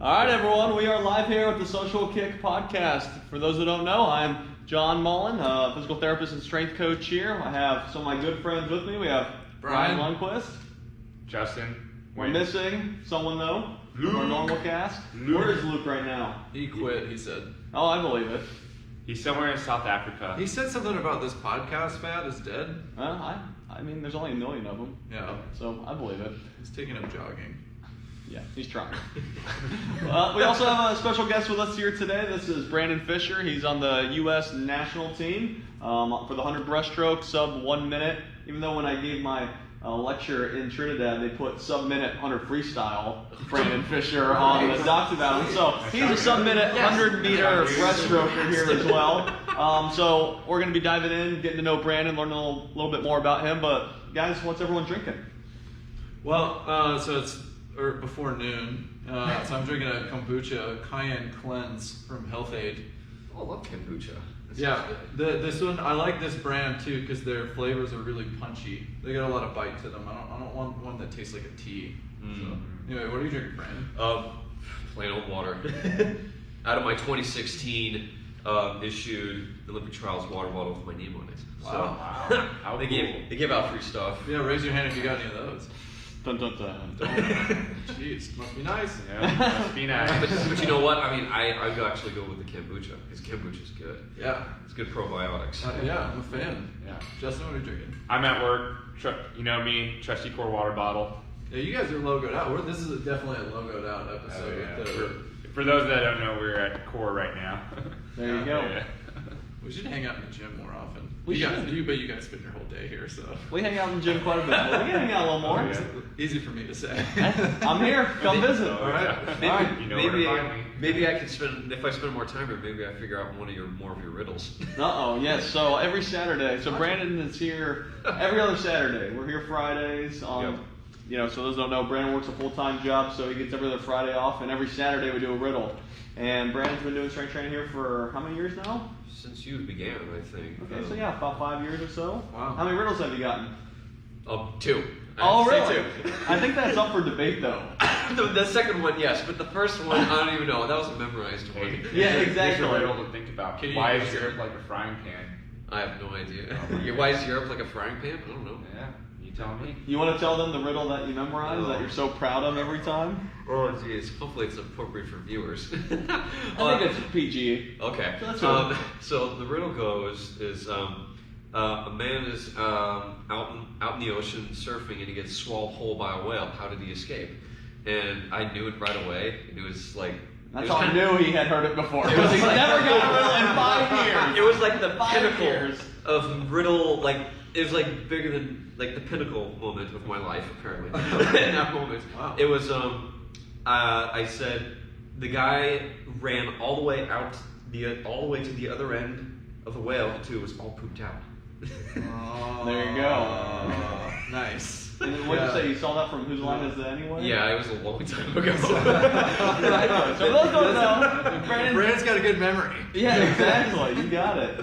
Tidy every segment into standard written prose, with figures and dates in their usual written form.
All right, everyone, we are live here with the Social Kick podcast. For those that don't know, I'm John Mullen, physical therapist and strength coach here. I have some of my good friends with me. We have Brian Lundquist. Justin. We're missing someone, though, from our normal cast. Where is Luke right now? He quit, he said. Oh, I believe it. He's somewhere in South Africa. He said something about this podcast fad is dead. I mean, there's only 1 million of them. Yeah. So I believe it. He's taking up jogging. Yeah, he's trying. We also have a special guest with us here today. This is Brandon Fischer. He's on the U.S. national team for the 100 breaststroke, sub 1 minute. Even though when I gave my lecture in Trinidad, they put sub-minute 100 freestyle Brandon Fischer on the docs about him. So he's a sub-minute 100-meter breaststroker here as well. So we're going to be diving in, getting to know Brandon, learning a little bit more about him. But guys, what's everyone drinking? Well, so it's before noon. So I'm drinking a kombucha cayenne cleanse from Health Aid. Oh, I love kombucha. This one, I like this brand too because their flavors are really punchy. They got a lot of bite to them. I don't want one that tastes like a tea. So, anyway, what are you drinking, Brandon? Plain old water. Out of my 2016 issued Olympic Trials water bottle with my name on it. Wow. So, How they cool. give out free stuff. Yeah, raise your hand if you got any of those. Dun, dun, dun. Jeez, must be nice. Yeah, must be nice. But you know what? I mean, I would actually go with the kombucha because kombucha is good. Yeah. It's good probiotics. Yeah, I'm a fan. Yeah. Justin, what are you drinking? I'm at work. You know me, trusty core water bottle. Yeah, you guys are logoed out. This is definitely a logoed out episode. For those that don't know, we're at core right now. There you go. Yeah. We should hang out in the gym more often. We should. But you guys spend your whole day here, so. We hang out in the gym quite a bit. But we can hang out a little more. Oh, yeah. Easy for me to say. I'm here. Come visit. All right. Maybe, You know where to find me. maybe I could spend, if I spend more time here, maybe I figure out more of your riddles. Uh-oh, yes. So every Saturday. So Brandon is here every other Saturday. We're here Fridays on, so those who don't know, Brandon works a full-time job, so he gets every other Friday off, and every Saturday we do a riddle. And Brandon's been doing strength training here for how many years now? Since you began, I think. Okay, so yeah, about 5 years or so. Wow. How many riddles have you gotten? 2. Oh, Say really? 2. I think that's up for debate, though. The second one, yes, but the first one, I don't even know. That was a memorized one. Yeah, Here's exactly. a riddle to think about. Can you Why use is Europe like a frying pan? I have no idea. Why is Europe like a frying pan? I don't know. Yeah, you tell me. You want to tell them the riddle that you memorize, that you're so proud of every time? Oh, geez. Hopefully it's appropriate for viewers. I think it's PG. Okay. So that's good. So the riddle goes is a man is out in the ocean surfing and he gets swallowed whole by a whale. How did he escape? And I knew it right away. It was like That's how I knew he had heard it before. Because he's never got a riddle in 5 years. It was like the 5 pinnacle years. of riddle. Like it was like bigger than like the pinnacle moment of my life. Apparently, in that moment, Wow. it was. I said the guy ran all the way to the other end of the whale until it was all pooped out. There you go. Nice. And what did you say? You saw that from Whose Line Is It Anyway? Yeah, it was a long time ago. So those don't know. Brandon's got a good memory. Yeah, exactly. You got it.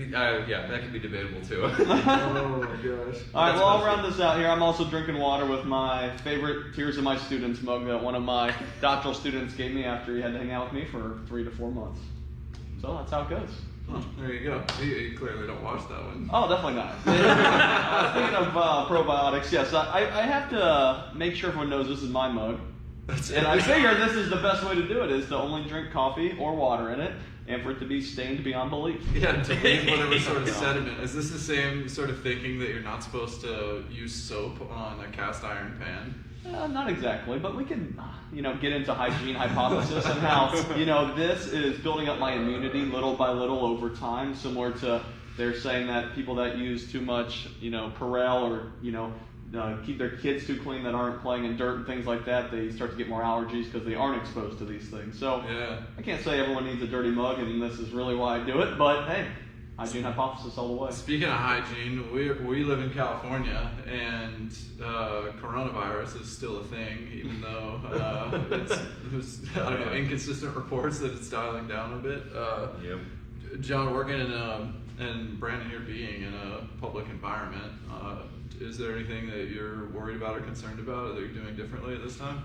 Yeah, that could be debatable too. Oh my gosh. All right, well, I'll round this out here. I'm also drinking water with my favorite Tears of My Students mug that one of my doctoral students gave me after he had to hang out with me for 3 to 4 months. So that's how it goes. Huh, there you go. You clearly don't watch that one. Oh, definitely not. Speaking of probiotics, yes, I have to make sure everyone knows this is my mug. And I figure this is the best way to do it, is to only drink coffee or water in it, and for it to be stained beyond belief. Yeah, to leave whatever sort of sediment. Is this the same sort of thinking that you're not supposed to use soap on a cast iron pan? Not exactly, but we can, get into hygiene hypothesis and how, this is building up my immunity little by little over time, similar to they're saying that people that use too much, Purell or, keep their kids too clean that aren't playing in dirt and things like that, they start to get more allergies because they aren't exposed to these things. So Yeah. I can't say everyone needs a dirty mug and this is really why I do it, but hey, hygiene hypothesis all the way. Speaking of hygiene, we live in California, and coronavirus is still a thing, even though there's inconsistent reports that it's dialing down a bit. Yep. John, working and Brandon, here being in a public environment, is there anything that you're worried about or concerned about that you're doing differently at this time?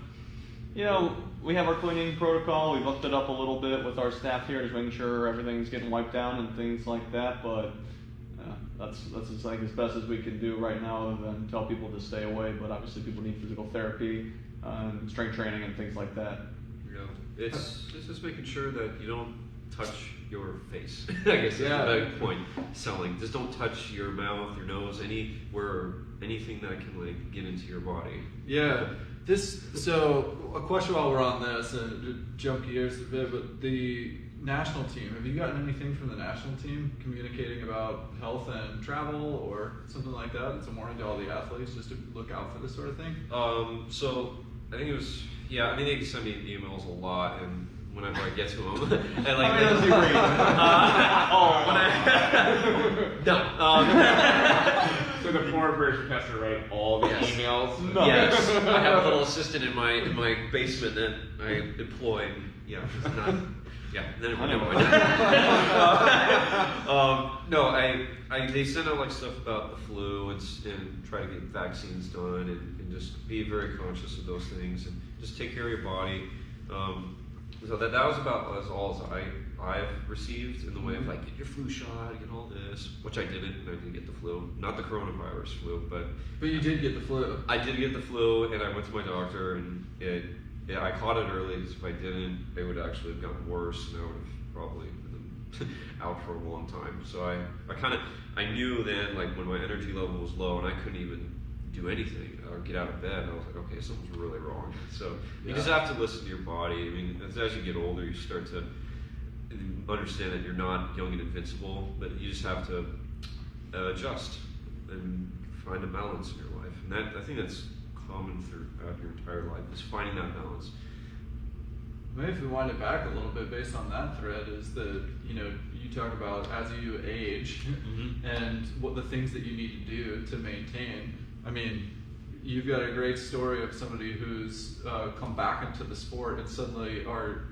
We have our cleaning protocol. We've upped it up a little bit with our staff here, just making sure everything's getting wiped down and things like that. But that's as best as we can do right now, other than tell people to stay away. But obviously, people need physical therapy, strength training, and things like that. It's just making sure that you don't touch your face. I guess that's the point. Selling. Just don't touch your mouth, your nose, anything that can get into your body. Yeah. So a question while we're on this, and to jump gears a bit, but the national team, have you gotten anything from the national team communicating about health and travel or something like that? It's a warning to all the athletes just to look out for this sort of thing? So I think it was, they send me emails a lot, and whenever I get to them, and So the poor person has to write all the emails. No. Yes, I have a little assistant in my basement that I employ. Yeah, it's not. Yeah, never mind. They send out stuff about the flu and try to get vaccines done and just be very conscious of those things and just take care of your body. So that was about as all as I've received in the way of get your flu shot, get all this, which I didn't. I didn't get the flu, not the coronavirus flu, but you did get the flu. I did get the flu, and I went to my doctor, and I caught it early. Because if I didn't, it would actually have gotten worse, and I would have probably been out for a long time. So I knew then, when my energy level was low, and I couldn't even do anything or get out of bed. I was like, okay, something's really wrong. So you just have to listen to your body. I mean, as you get older, you start to understand that you're not young and invincible, but you just have to adjust and find a balance in your life. And I think that's common throughout your entire life, is finding that balance. Maybe if we wind it back a little bit based on that thread, is that you talk about as you age and what the things that you need to do to maintain. I mean, you've got a great story of somebody who's come back into the sport and suddenly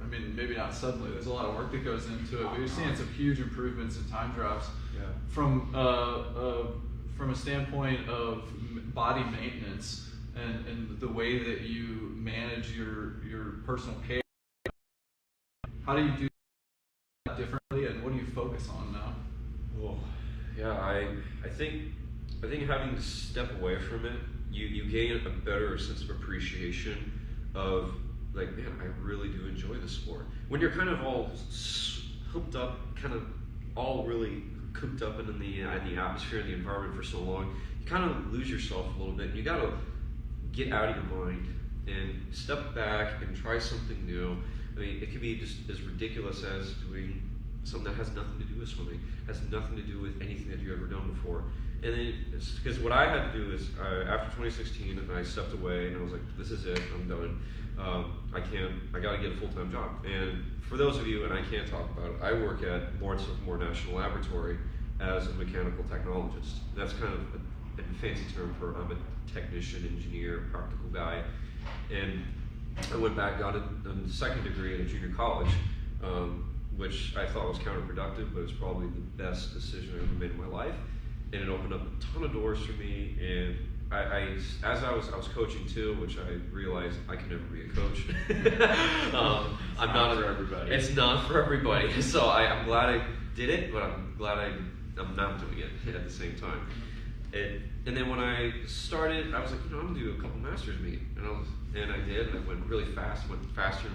maybe not suddenly, there's a lot of work that goes into it, but you're seeing some huge improvements in time drops. From a standpoint of body maintenance and the way that you manage your personal care. How do you do that differently, and what do you focus on now? Well, I think having to step away from it, you gain a better sense of appreciation of man, I really do enjoy this sport. When you're kind of all hooked up, kind of all really cooped up in the atmosphere and the environment for so long, you kind of lose yourself a little bit. And you got to get out of your mind and step back and try something new. I mean, it could be just as ridiculous as doing something that has nothing to do with swimming, has nothing to do with anything that you've ever done before. And then, because what I had to do is, after 2016, and I stepped away, and I was like, this is it, I'm done. I got to get a full-time job. And for those of you, and I can't talk about it, I work at Moore National Laboratory as a mechanical technologist. That's kind of a fancy term for I'm a technician, engineer, practical guy. And I went back, got a second degree at a junior college, which I thought was counterproductive, but it was probably the best decision I ever made in my life. And it opened up a ton of doors for me. And as I was coaching too, which I realized I can never be a coach. I'm not for everybody. It's not for everybody. So I'm glad I did it, but I'm glad I'm not doing it at the same time. And then when I started, I was like, I'm gonna do a couple masters meet, and I did, and I went really fast, went faster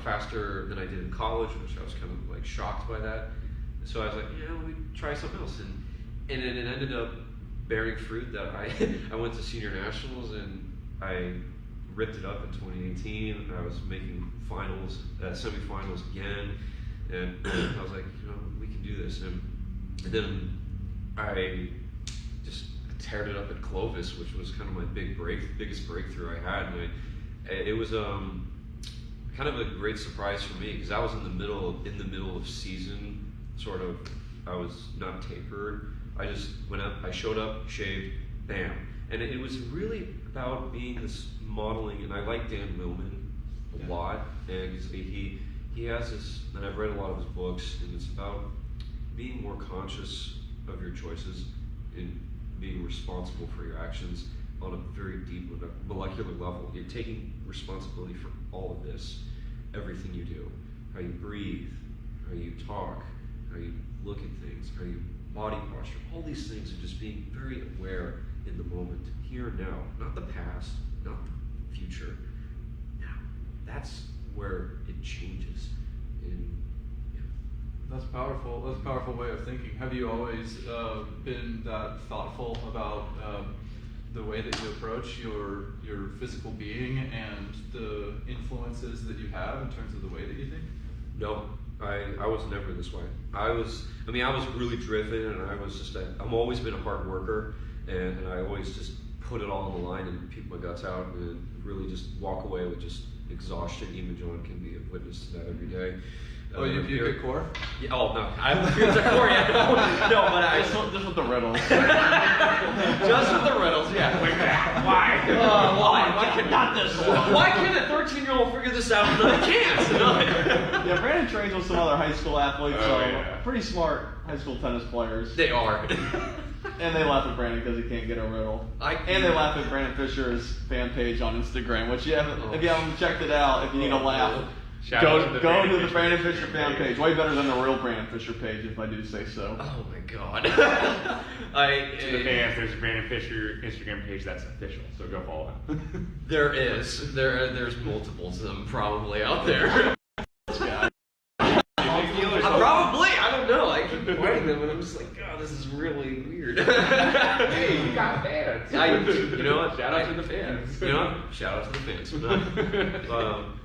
faster than I did in college, which I was kind of shocked by that. So I was like, let me try something else, and it ended up bearing fruit that I went to senior nationals and I ripped it up in 2018, and I was making finals, semifinals again, and I was like, we can do this, and then I just teared it up at Clovis, which was kind of my biggest breakthrough I had, and it was kind of a great surprise for me, because I was in the middle of season, sort of. I was not tapered. I just went up, I showed up, shaved, bam. And it was really about being this modeling, and I like Dan Millman a lot, and he has this, and I've read a lot of his books, and it's about being more conscious of your choices and being responsible for your actions, on a very deep molecular level. You're taking responsibility for all of this, everything you do, how you breathe, how you talk, how you look at things, how you body posture. All these things are just being very aware in the moment, here and now, not the past, not the future. Now, that's where it changes. And That's powerful. That's a powerful way of thinking. Have you always been that thoughtful about the way that you approach your physical being and the influences that you have in terms of the way that you think? no, I was never this way. I was really driven, and I'm always been a hard worker, and I always just put it all on the line and peek my guts out and really just walk away with just exhaustion. Even John can be a witness to that every day. Oh, you puke at core? Yeah, oh no, I haven't puked at core yet. No, but I Just with the riddles. just with the riddles, yeah. Why? Why can't a 13-year-old figure this out and I can't? Yeah, Brandon trains with some other high school athletes, Oh, so yeah. pretty smart high school tennis players. They are. And they laugh at Brandon because he can't get a riddle. And they laugh at Brandon Fisher's fan page on Instagram, which if you haven't checked it out, if you need a laugh, Shout out to the go Brandon Fisher fan page. Way better than the real Brandon Fisher page, if I do say so. Oh my god. To the fans, there's a Brandon Fisher Instagram page that's official, so go follow him. There's multiples of them probably out there. This guy. Probably, I don't know. I keep finding them and I'm just like, God, this is really weird. Hey, you got fans. You know what? Shout out to the fans. You know what? Shout out to the fans.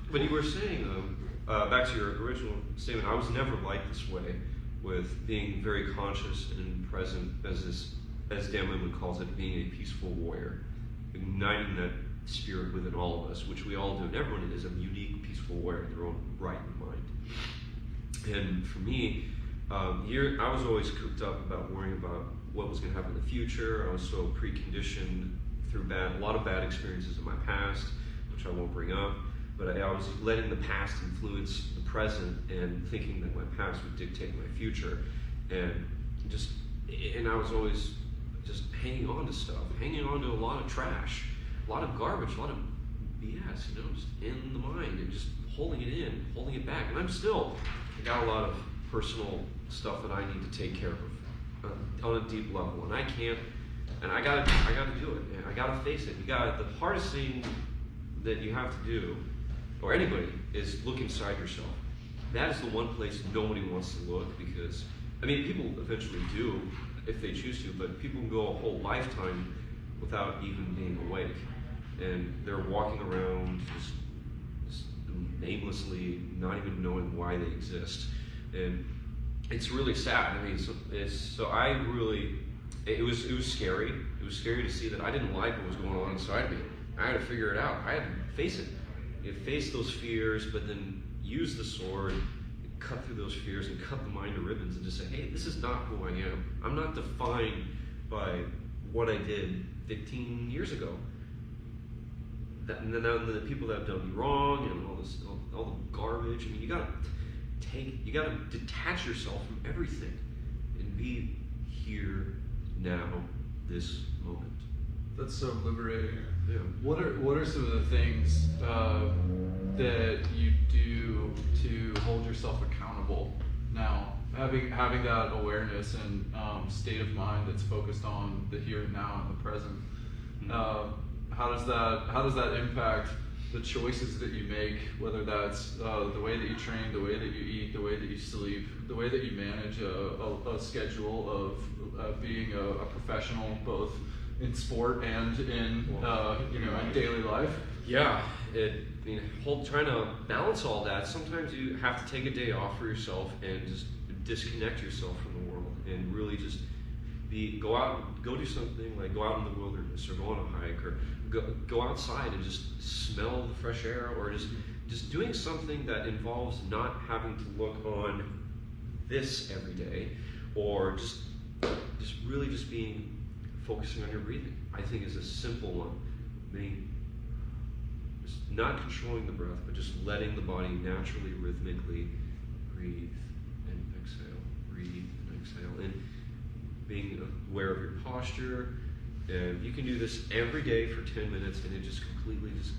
But you were saying, back to your original statement, I was never like this way, with being very conscious and present, as Dan Lehman calls it, being a peaceful warrior, igniting that spirit within all of us, which we all do. And everyone is a unique, peaceful warrior in their own right and mind. And for me, I was always cooped up about worrying about what was going to happen in the future. I was so preconditioned through a lot of bad experiences in my past, which I won't bring up. But I was letting the past influence the present and thinking that my past would dictate my future. And I was always just hanging on to stuff, hanging on to a lot of trash, a lot of garbage, a lot of BS, just in the mind and just holding it in, holding it back. And I got a lot of personal stuff that I need to take care of on a deep level. And I can't, and I gotta do it. And I gotta face it. The hardest thing that you have to do, or anybody, is look inside yourself. That is the one place nobody wants to look, because, people eventually do if they choose to, but people can go a whole lifetime without even being awake. And they're walking around just aimlessly, not even knowing why they exist. And it's really sad. It was scary. It was scary to see that I didn't like what was going on inside me. I had to figure it out. I had to face it. You face those fears, but then use the sword, cut through those fears, and cut the mind to ribbons, and just say, hey, this is not who I am. I'm not defined by what I did 15 years ago. And then the people that have done me wrong and all the garbage. You gotta detach yourself from everything and be here now, this moment. That's so liberating. Yeah. What are some of the things that you do to hold yourself accountable now? Having that awareness and state of mind that's focused on the here and now and the present. Mm-hmm. How does that impact the choices that you make? Whether that's the way that you train, the way that you eat, the way that you sleep, the way that you manage a schedule of being a professional, both in sport and in in daily life. Yeah, trying to balance all that. Sometimes you have to take a day off for yourself and just disconnect yourself from the world and really just go do something, like go out in the wilderness or go on a hike or go outside and just smell the fresh air, or just doing something that involves not having to look on this every day, or just really just focusing on your breathing. I think is a simple one. Just not controlling the breath, but just letting the body naturally, rhythmically breathe and exhale, breathe and exhale, and being aware of your posture, And you can do this every day for 10 minutes, and it just completely just,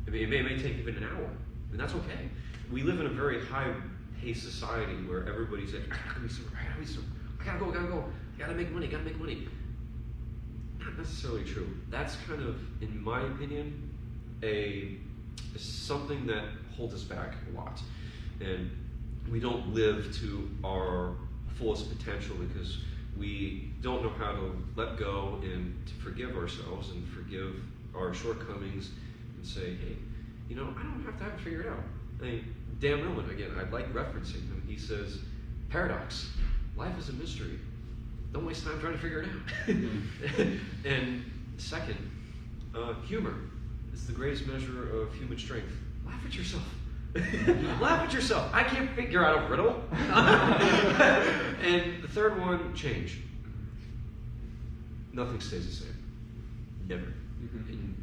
I mean, it may take even an hour, and that's okay. We live in a very high-paced society where everybody's like, I gotta go, gotta make money. Not necessarily true. That's kind of, in my opinion, something that holds us back a lot. And we don't live to our fullest potential because we don't know how to let go and to forgive ourselves and forgive our shortcomings and say, hey, I don't have to have it figured out. I mean, Dan Millman, again, I like referencing him. He says, paradox, life is a mystery. Don't waste time trying to figure it out. And second, humor is the greatest measure of human strength. Laugh at yourself. Laugh at yourself. I can't figure out a riddle. And the third one, change. Nothing stays the same. Never. And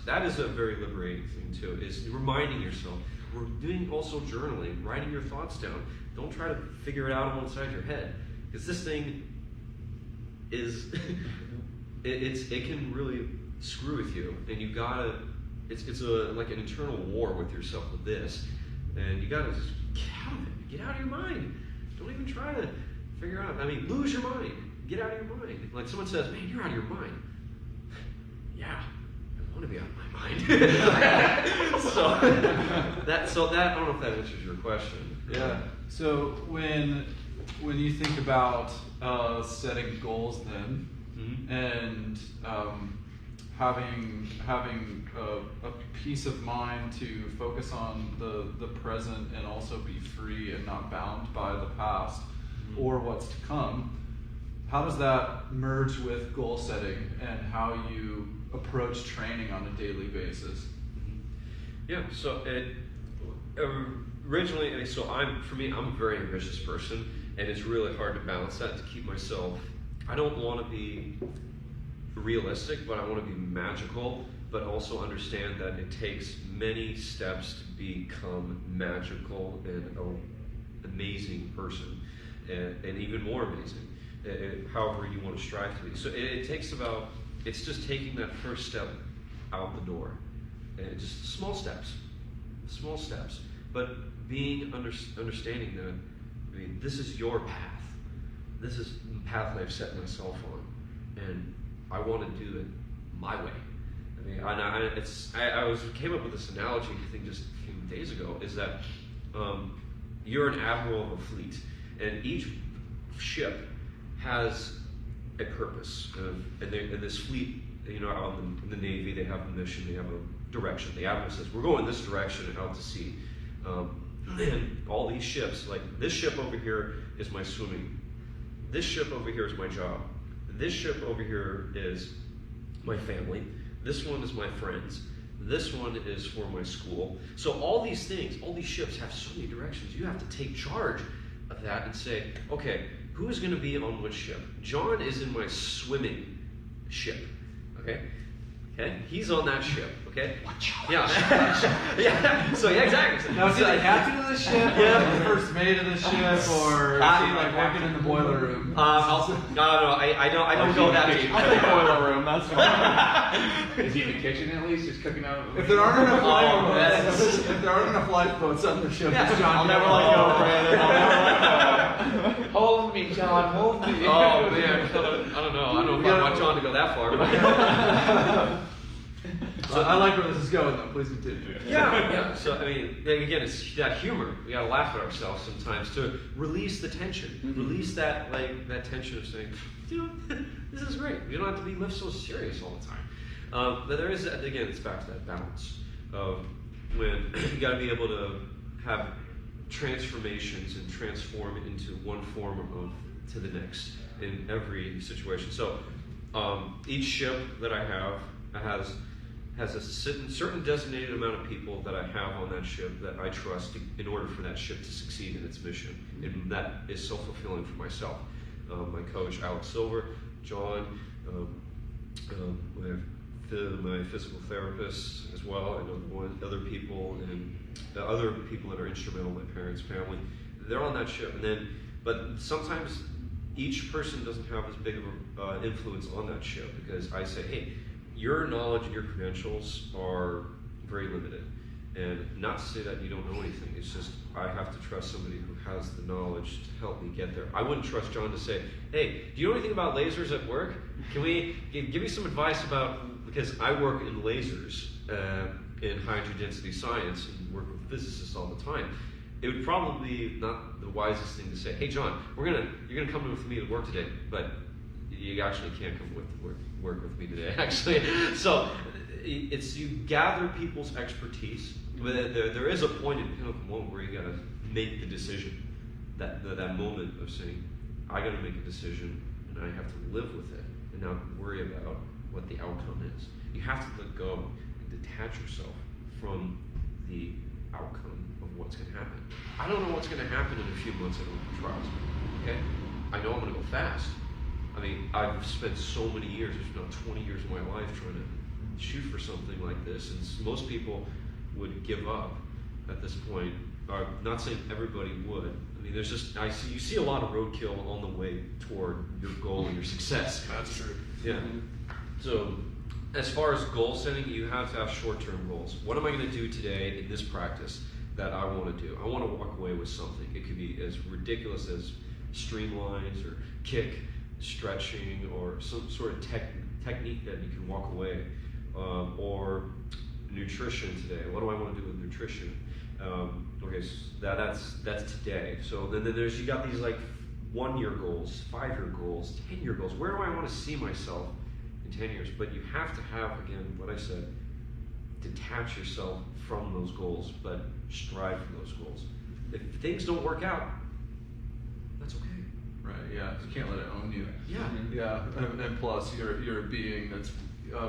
that is a very liberating thing too, is reminding yourself. We're doing also journaling, writing your thoughts down. Don't try to figure it out on one side of your head. Because this thing is, it can really screw with you, and you gotta, it's like an internal war with yourself with this, and you gotta just get out of it, get out of your mind. Don't even try to figure out, lose your mind, get out of your mind. Like someone says, man, you're out of your mind. Yeah, I want to be out of my mind. so that, I don't know if that answers your question. Yeah. So when you think about setting goals, then, and having a peace of mind to focus on the present and also be free and not bound by the past or what's to come, how does that merge with goal setting and how you approach training on a daily basis? Yeah. So originally, I'm a very ambitious person, and it's really hard to balance that, to keep myself, I don't want to be realistic, but I want to be magical, but also understand that it takes many steps to become magical and an amazing person, and even more amazing, however you want to strive to be. So it's just taking that first step out the door, and just small steps, but understanding that, this is your path. This is the path I've set myself on, and I want to do it my way. I came up with this analogy, I think just a few days ago, is that you're an admiral of a fleet, and each ship has a purpose. And this fleet, out in the Navy, they have a mission, they have a direction. The admiral says, we're going this direction out to sea. And all these ships, like this ship over here is my swimming. This ship over here is my job. This ship over here is my family. This one is my friends. This one is for my school. So all these things, all these ships have so many directions. You have to take charge of that and say, okay, who is going to be on which ship? John is in my swimming ship. Okay? He's on that ship. Okay? Watch out. Yeah. Yeah. So yeah, exactly. Now, is he the captain of the ship, or the first mate of the ship, or is he like working in the boiler room? No, I don't go that deep. I think boiler room, that's fine. Is he in the kitchen at least, just cooking out? If there aren't enough lifeboats on the ship, Yeah. it's John. I'll never let go, Brandon. I'll never let go. Hold me, John, hold me. Oh man, I don't know. I don't know if I want John to go that far. So I like where this is going, though. Please continue. Yeah. So again, it's that humor. We gotta laugh at ourselves sometimes to release the tension, release that tension of saying, this is great. You don't have to be live so serious all the time. But there is, again, it's back to that balance of when you gotta be able to have transformations and transform into one form to the next in every situation. So each ship that I have has a certain designated amount of people that I have on that ship that I trust in order for that ship to succeed in its mission. And that is self-fulfilling for myself. My coach, Alex Silver, John, my physical therapist as well, and other people, and the other people that are instrumental, my parents, family, they're on that ship. But sometimes each person doesn't have as big of an influence on that ship, because I say, hey, your knowledge and your credentials are very limited. And not to say that you don't know anything, it's just I have to trust somebody who has the knowledge to help me get there. I wouldn't trust John to say, hey, do you know anything about lasers at work? Can we give me some advice about, because I work in lasers in high energy density science and work with physicists all the time. It would probably be not the wisest thing to say, hey John, you're gonna come with me to work today, but you actually can't come work with me today, actually. So it's you gather people's expertise. But there is a point in Pinnacle moment where you gotta make the decision. That moment of saying, I gotta make a decision and I have to live with it and not worry about what the outcome is. You have to let go and detach yourself from the outcome of what's gonna happen. I don't know what's gonna happen in a few months at Olympic trials. Okay? I know I'm gonna go fast. I mean, I've spent so many years, if not 20 years of my life trying to shoot for something like this, and most people would give up at this point. Not saying everybody would. I mean, there's just you see a lot of roadkill on the way toward your goal and your success. That's true. Yeah. So, as far as goal setting, you have to have short-term goals. What am I going to do today in this practice that I want to do? I want to walk away with something. It could be as ridiculous as streamlines or kick, stretching, or some sort of technique that you can walk away, or nutrition today. What do I want to do with nutrition? Okay, so that's today. So then there's, you got these like 1-year goals, 5-year goals, 10-year goals. Where do I want to see myself in 10 years? But you have to have, again, what I said, detach yourself from those goals, but strive for those goals. If things don't work out, that's okay. Right. Yeah. You can't let it own you. Yeah. Yeah. And plus, you're a being that's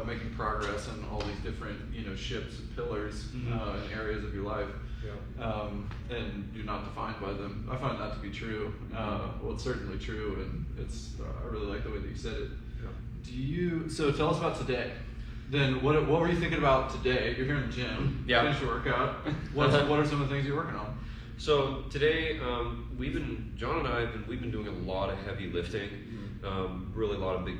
making progress on all these different, ships and pillars in areas of your life. Yeah. And you're not defined by them. I find that to be true. Well, it's certainly true, and I really like the way that you said it. Yeah. So tell us about today. Then what were you thinking about today? You're here in the gym. Yeah. Finished your workout. What are some of the things you're working on? So today, John and I we've been doing a lot of heavy lifting, really a lot of big,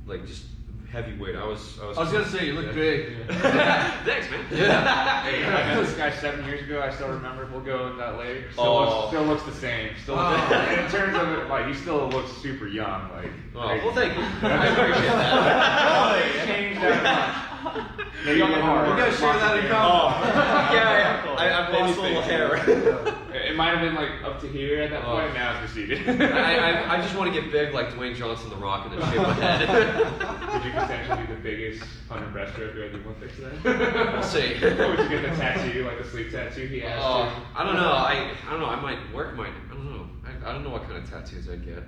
like just heavy weight. I was gonna say you look big. Thanks, man. Yeah. Hey, I met this guy 7 years ago. I still remember. We'll go into that later. Still looks the same. And in terms of it, like he still looks super young. Like. Well, thank you. I appreciate that. Changed that much. Maybe on the heart. You guys share that in common. Yeah, I've lost a little hair. It might have been like up to here at that point. Now it's receded. I just want to get big like Dwayne Johnson, The Rock, and then shave my head. Would you potentially be the biggest 100 breaststroke at the Olympics then? We'll see. Or would you get the tattoo, like the sleep tattoo he has? I don't know. I don't know. I might work my. I don't know. I don't know what kind of tattoos I'd get.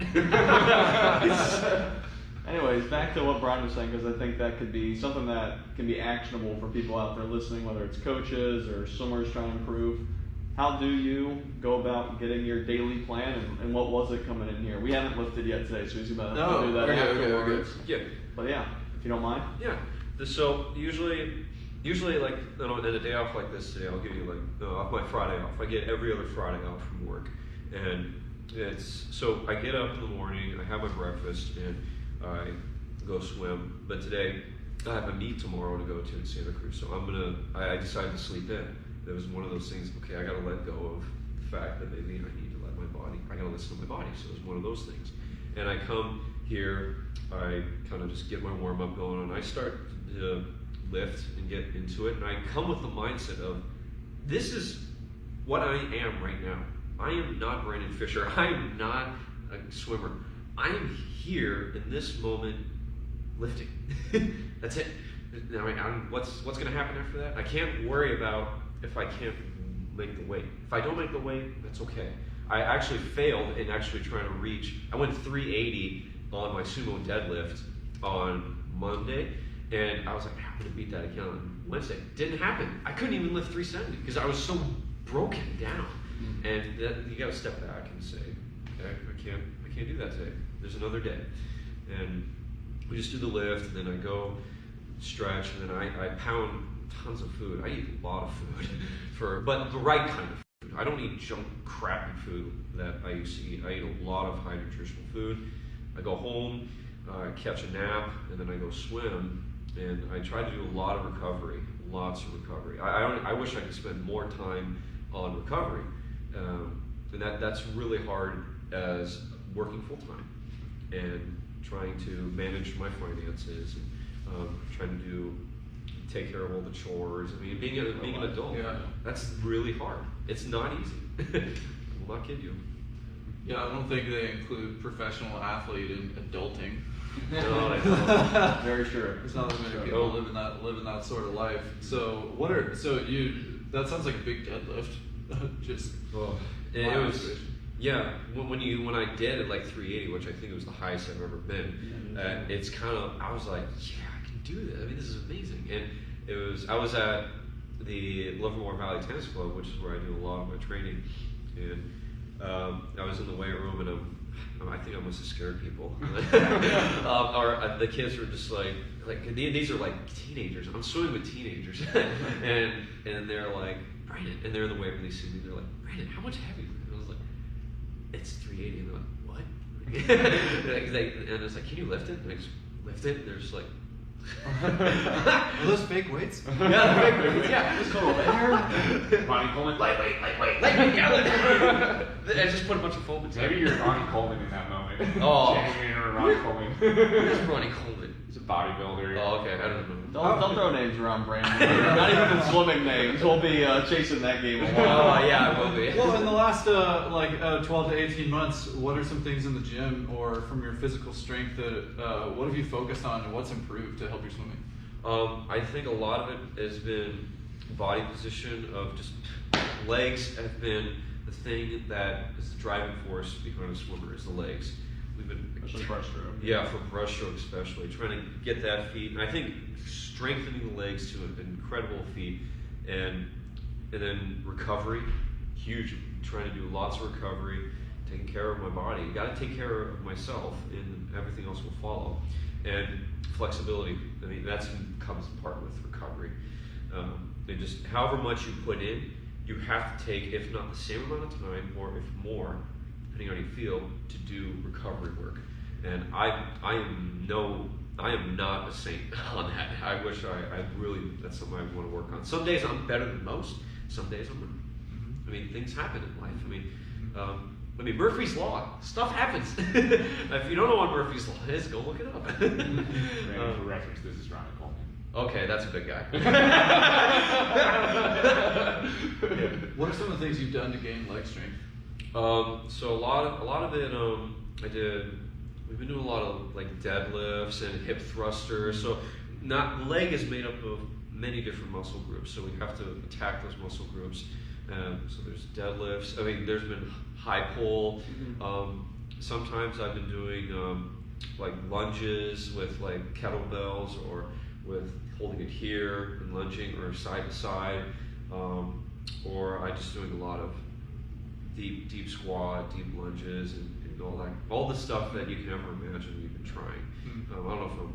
Anyways, back to what Brian was saying, because I think that could be something that can be actionable for people out there listening, whether it's coaches or swimmers trying to improve. How do you go about getting your daily plan, and what was it coming in here? We haven't lifted yet today, so he's about to do that afterwards. Yeah. But yeah, if you don't mind. Yeah. So usually like on a day off like this today, I'll give you like off my Friday off. I get every other Friday off from work, and so I get up in the morning, I have my breakfast, and I go swim. But today I have a meet tomorrow to go to in Santa Cruz, so I decided to sleep in. It was one of those things. Okay, I got to let go of the fact that maybe I need to let my body. I got to listen to my body. So it was one of those things. And I come here, I kind of just get my warm up going, and I start to lift and get into it. And I come with the mindset of, this is what I am right now. I am not Brandon Fischer. I am not a swimmer. I am here in this moment lifting. That's it. Now, what's going to happen after that? I can't worry about if I can't make the weight. If I don't make the weight, that's okay. I actually failed in actually trying to reach. I went 380 on my sumo deadlift on Monday, and I was like, I'm going to beat that again on Wednesday. Didn't happen. I couldn't even lift 370 because I was so broken down. And you got to step back and say, okay, I can't do that today. There's another day. And we just do the lift, and then I go stretch, and then I pound tons of food. I eat a lot of food, but the right kind of food. I don't eat junk, crappy food that I used to eat. I eat a lot of high nutritional food. I go home, catch a nap, and then I go swim. And I try to do a lot of recovery, lots of recovery. I wish I could spend more time on recovery, and that's really hard as working full time and trying to manage my finances and trying to take care of all the chores. I mean, being an adult, that's really hard. It's not easy. I will not kid you. Yeah, I don't think they include professional athlete in adulting. No, I don't. Very true. There's not that many people living that sort of life. So that sounds like a big deadlift. Just it was. Yeah, when I did at like 380, which I think was the highest I've ever been, it's kind of, I was like, yeah, I can do this. I mean, this is amazing. And I was at the Livermore Valley Tennis Club, which is where I do a lot of my training, and I was in the weight room, and I think I must have scared people. Or the kids were just like these are like teenagers. I'm swimming with teenagers, and they're like, Brandon, and they're in the weight room. They see me, they're like, Brandon, how much heavier? And I was like, it's 380. And they're like, what? And it's like, can you lift it? And I just lift it. And they're just like, are those fake weights? Yeah, fake weights. Yeah, Just go there. Ronnie Coleman. lightweight. Yeah, I just put a bunch of foam inside. Maybe you're Ronnie Coleman in that moment. Oh. Champion or Ronnie Coleman. Where's Ronnie Coleman? He's a bodybuilder. Oh, okay, I don't know. Don't throw names around, Brandon. Not even swimming names. We'll be chasing that game along. Oh, yeah, I will be. Well, in the last 12 to 18 months, what are some things in the gym or from your physical strength that what have you focused on and what's improved to help your swimming? I think a lot of it has been body position of just legs have been the thing that is the driving force behind a swimmer is the legs. We've been Especially breaststroke. Yeah, for breaststroke especially, trying to get that feet, and I think strengthening the legs to an incredible feat, and then recovery, huge. Trying to do lots of recovery, taking care of my body. Got to take care of myself, and everything else will follow. And flexibility. I mean, that comes apart with recovery. And just however much you put in, you have to take, if not the same amount of time, or if more, depending on how you feel, to do recovery work. And I am not a saint on that. I wish I really, that's something I want to work on. Some days I'm better than most, some days I'm not. I mean, things happen in life. I mean, Murphy's Law, stuff happens. If you don't know what Murphy's Law is, go look it up. For reference, this is Ronnie Coleman. Okay, that's a big guy. What are some of the things you've done to gain leg strength? So a lot of it, we've been doing a lot of like deadlifts and hip thrusters. So leg is made up of many different muscle groups. So we have to attack those muscle groups. So there's deadlifts. I mean, there's been high pull. Sometimes I've been doing like lunges with like kettlebells or with holding it here and lunging or side to side. Or I just doing a lot of deep squat, deep lunges, and all the stuff that you can ever imagine we've been trying. I don't know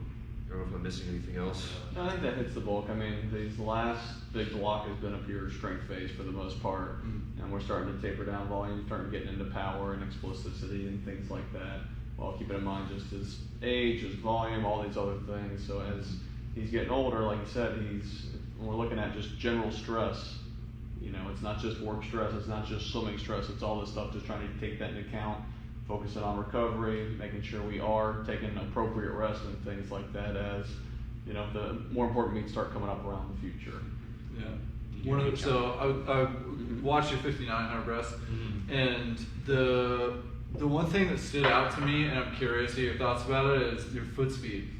if I'm missing anything else. I think that hits the bulk. I mean, these last big block has been a pure strength phase for the most part, and we're starting to taper down volume, starting getting into power and explosivity and things like that. While keeping in mind just his age, his volume, all these other things. So as he's getting older, like you said, we're looking at just general stress. You know, it's not just work stress, it's not just swimming stress, it's all this stuff, just trying to take that into account, focusing on recovery, making sure we are taking appropriate rest and things like that as, you know, the more important meets start coming up around the future. Yeah. So I watched your 5900 breast, and the one thing that stood out to me, and I'm curious to your thoughts about it, is your foot speed.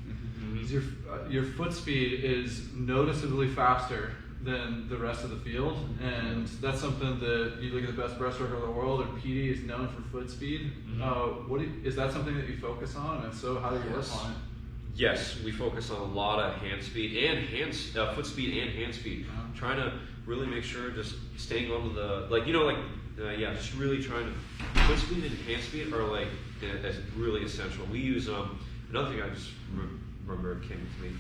Your foot speed is noticeably faster than the rest of the field, and that's something that you look at the best breaststroker in the world, and PD is known for foot speed. Is that something that you focus on? And if so, how do you work on it? Yes, we focus on a lot of hand speed and foot speed and hand speed. Trying to really make sure just staying on the just really trying to foot speed and hand speed are like as really essential. We use another thing I just remember it came to me,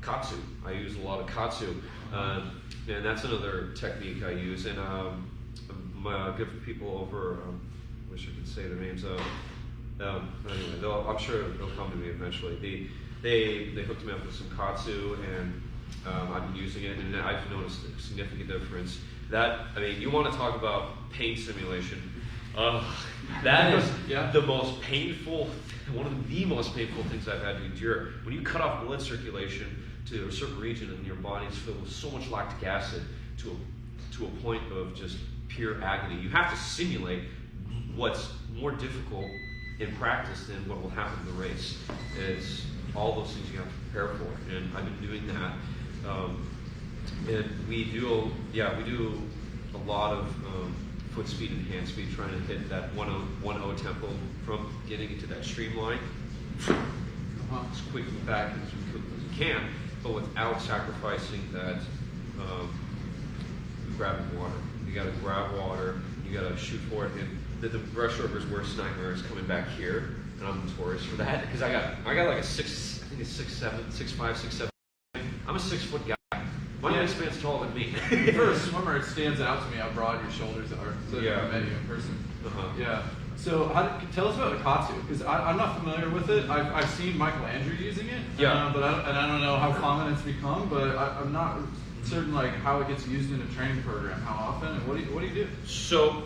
katsu. I use a lot of katsu, and that's another technique I use. And good people over. Wish I could say their names. Anyway, I'm sure they'll come to me eventually. They hooked me up with some katsu, and I've been using it, and I've noticed a significant difference. You want to talk about pain simulation? That is the most painful, one of the most painful things I've had to endure. When you cut off blood circulation to a certain region and your body's filled with so much lactic acid to a point of just pure agony, you have to simulate what's more difficult in practice than what will happen in the race. It's all those things you have to prepare for, and I've been doing that. And we do a lot of foot speed and hand speed, trying to hit that 1-0 tempo from getting into that streamline as quickly back as you can, but without sacrificing that grabbing water. You got to grab water, you got to shoot for it, and the breaststroker's worst nightmare is coming back here, and I'm notorious for that because I got like a 6'5", 6'7". I'm a 6 foot guy. My wingspan's taller than me. For a swimmer, it stands out to me how broad your shoulders are. So I met you in person. Yeah. So tell us about the katsu, because I'm not familiar with it. I've seen Michael Andrew using it. Yeah. But I don't know how common it's become. But I'm not certain like how it gets used in a training program, how often, and what do you do? So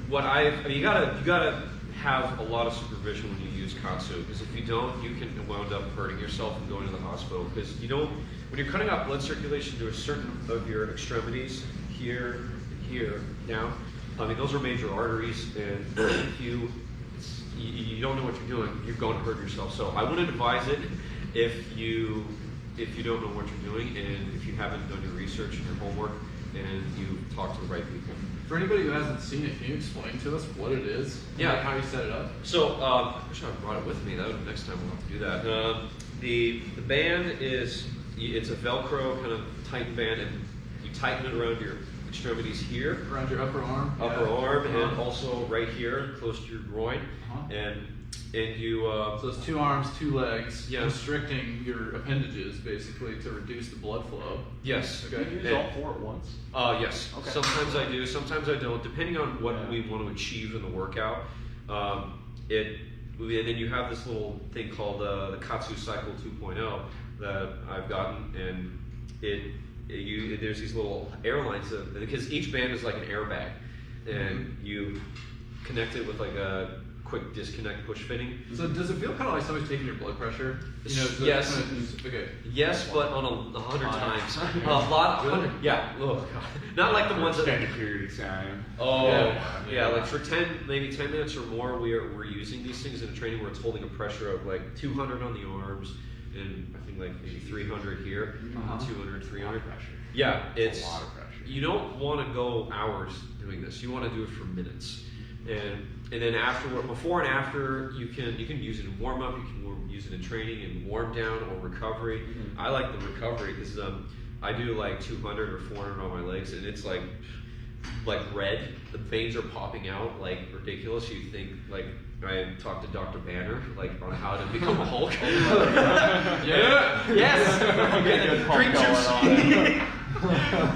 you gotta have a lot of supervision when you use katsu, because if you don't, you can wound up hurting yourself and going to the hospital. Because when you're cutting off blood circulation to a certain of your extremities, here, down, those are major arteries, and if you don't know what you're doing, you're going to hurt yourself. So I wouldn't advise it if you don't know what you're doing, and if you haven't done your research and your homework, and you talk to the right people. For anybody who hasn't seen it, can you explain to us what it is? Yeah. Like how you set it up? So, I wish I brought it with me. Next time we'll have to do that. The band it's a Velcro kind of tight band, and you tighten it around your extremities here. Around your upper arm? And also right here, close to your groin. And you... so it's 2 arms, 2 legs, Yeah. constricting your appendages, basically, to reduce the blood flow. Yes. Okay. Do you use all 4 at once? Yes. Okay. Sometimes I do, sometimes I don't, depending on what we want to achieve in the workout. And then you have this little thing called the Katsu Cycle 2.0 that I've gotten, and there's these little airlines, because each band is like an airbag, and you connect it with like a quick disconnect push fitting. So does it feel kind of like somebody's taking your blood pressure? Yes. Okay. Yes, but on 100 times. A lot. 100. Yeah. Oh god. Not like the ones that. Extended period of time. Oh. Yeah. Like for 10 minutes or more, we're using these things in a training where it's holding a pressure of like 200 on the arms, and I think like maybe 300 here, 200, 300. Yeah. It's a lot of pressure. You don't want to go hours doing this. You want to do it for minutes. And then before and after, you can use it in warm up, you can use it in training and warm down or recovery. I like the recovery because I do like 200 or 400 on my legs, and it's like red. The veins are popping out like ridiculous. You think like I talked to Dr. Banner like on how to become a Hulk. Yeah. Yes. Drink juice.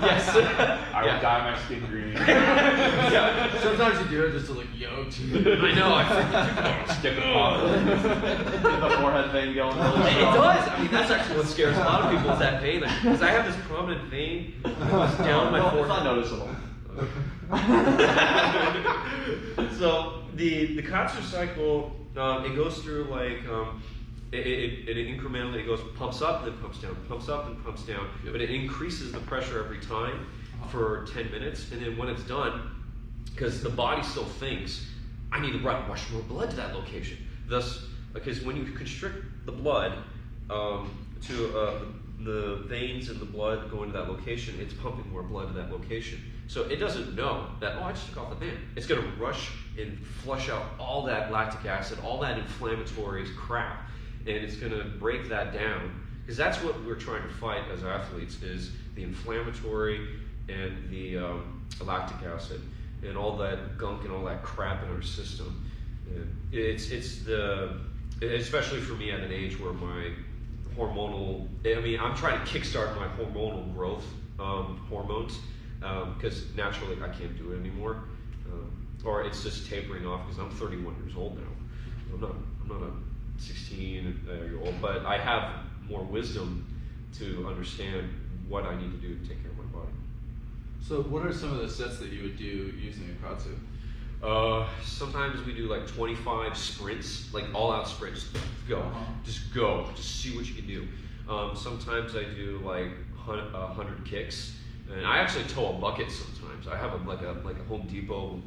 Yes. I would dye my skin green. Yeah. Sometimes you do it just to look yoked. I know. I freaking stick a pop. Get the forehead vein going. Really It strong. does. I mean, that's actually what scares a lot of people is that vein. Because I have this prominent vein down my It's forehead. not noticeable. So the Katsu cycle, it goes through like it incrementally goes pumps up, then pumps down, pumps up, and pumps down. But it increases the pressure every time for 10 minutes, and then when it's done, because the body still thinks, I need to rush more blood to that location. Thus, because when you constrict the blood to the veins and the blood going to that location, it's pumping more blood to that location. So it doesn't know that, I just took off the band. It's going to rush and flush out all that lactic acid, all that inflammatory crap, and it's going to break that down. Because that's what we're trying to fight as athletes, is the inflammatory and the lactic acid and all that gunk and all that crap in our system. And it's especially for me at an age where my hormonal, I'm trying to kickstart my hormonal growth, hormones, because naturally I can't do it anymore, or it's just tapering off because I'm 31 years old now. I'm not a 16-year-old, but I have more wisdom to understand what I need to do to take care of my body. So what are some of the sets that you would do using a quad suit? Sometimes we do like 25 sprints, like all-out sprints. Go, just see what you can do. Sometimes I do like 100 kicks, and I actually tow a bucket sometimes. I have like a Home Depot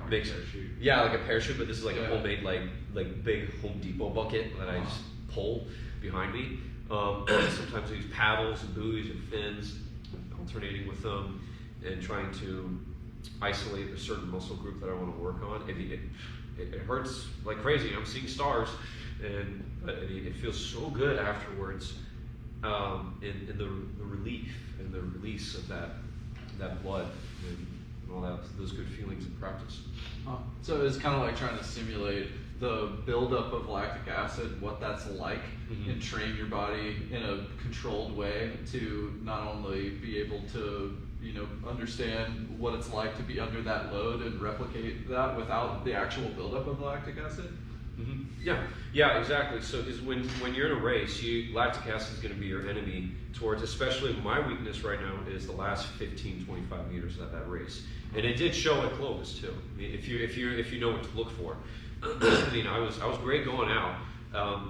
mix. Parachute. Yeah, like a parachute, but this is like a homemade like big Home Depot bucket that I just pull behind me. Sometimes I use paddles and buoys and fins, alternating with them, and trying to isolate a certain muscle group that I want to work on. It hurts like crazy. I'm seeing stars, but it feels so good afterwards, in the relief and the release of that blood and all those good feelings in practice. So it's kind of like trying to simulate the buildup of lactic acid, what that's like, and train your body in a controlled way to not only be able to understand what it's like to be under that load and replicate that without the actual buildup of lactic acid. Yeah, exactly. So because when you're in a race, lactic acid is going to be your enemy towards, especially my weakness right now is the last 15, 25 meters of that race. And it did show at Clovis too. I mean, if you know what to look for. I mean, I was great going out,